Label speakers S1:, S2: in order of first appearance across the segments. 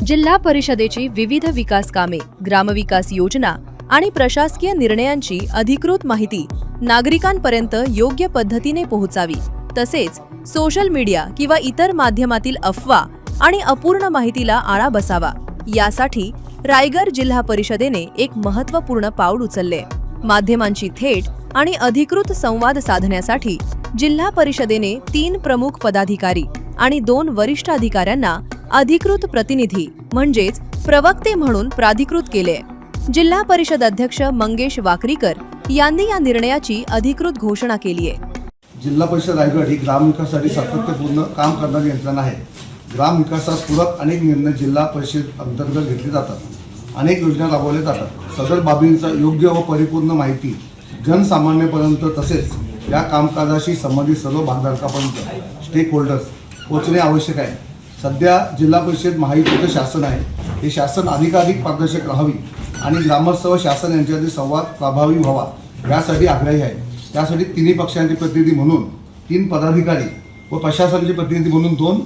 S1: जिल्हा परिषदेची विविध विकास कामे, ग्रामविकास योजना आणि प्रशासकीय निर्णयांची अधिकृत माहिती नागरिकांपर्यंत योग्य पद्धतीने पोहोचावी, तसेच सोशल मीडिया किंवा इतर माध्यमातील अफवा आणि अपूर्ण माहितीला आळा बसावा, यासाठी रायगड जिल्हा परिषदेने एक महत्त्वपूर्ण पाऊल उचलले। माध्यमांची थेट आणि अधिकृत संवाद साधण्यासाठी जिल्हा परिषदेने 3 प्रमुख पदाधिकारी आणि 2 वरिष्ठ अधिकाऱ्यांना अधिकृत प्रतिनिधी म्हणजेच प्रवक्ते म्हणून प्राधिकृत केले। जिल्हा परिषद अध्यक्ष मंगेश वाकरीकर यांनी या निर्णयाची अधिकृत घोषणा केली आहे।
S2: जिल्हा परिषद रायगड ही ग्रामविकासासाठी सातत्यपूर्ण काम करणारी यंत्रणा आहे। ग्रामविकासास पूरक अनेक निर्णय जिल्हा परिषद अंतर्गत घेतले जातात, अनेक योजना राबवल्या जातात। सदर बाबींचा योग्य व परिपूर्ण माहिती जनसामान्यांपर्यंत तसेच या कामकाजाशी संबंधित सर्व भागधारकांपर्यंत स्टेक होल्डर्स पोहोचणे आवश्यक आहे। सध्या जिल्हा परिषद महायुतीचे शासन आहे, हे शासन अधिकाधिक पारदर्शक राहावी आणि ग्रामस्थ व शासन यांच्यातील संवाद प्रभावी व्हावा यासाठी आग्रही आहे। त्यासाठी तिन्ही पक्षांचे प्रतिनिधी म्हणून 3 पदाधिकारी व प्रशासनाचे प्रतिनिधी म्हणून 2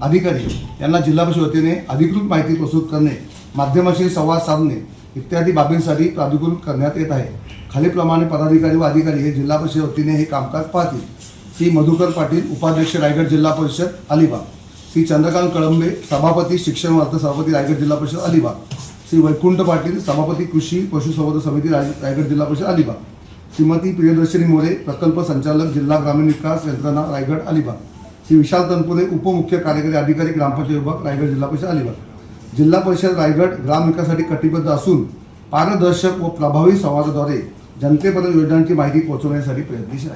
S2: अधिकारी यांना जिल्हा परिषद वतीने अधिकृत माहिती प्रस्तुत करणे, माध्यमांशी संवाद साधणे इत्यादी बाबींसाठी प्राधिकृत करण्यात येत आहे। खालीलप्रमाणे पदाधिकारी व अधिकारी हे जिल्हा परिषद वतीने हे कामकाज पाहतील। श्री मधुकर पाटील, उपाध्यक्ष रायगड जिल्हा परिषद अलिबाग। श्री चंद्रकांत कळंबे, सभापती शिक्षण व अर्थ सभापती रायगड जिल्हा परिषद अलिबाग। श्री वैकुंठ पाटील, सभापती कृषी पशुसंवर्धन समिती रायगड जिल्हा परिषद अलिबाग। श्रीमती प्रियदर्शनी मोरे, प्रकल्प संचालक जिल्हा ग्रामीण विकास यंत्रणा रायगड अलिबाग। श्री विशाल तनपुरे, उपमुख्य कार्यकारी अधिकारी ग्रामपंचायत विभाग रायगड जिल्हा परिषद अलिबाग। जिल्हा परिषद रायगड ग्राम विकासासाठी कटिबद्ध असून पारदर्शक व प्रभावी संवादाद्वारे जनतेपर्यंत योजनांची माहिती पोहोचवण्यासाठी प्रयत्नशील आहे।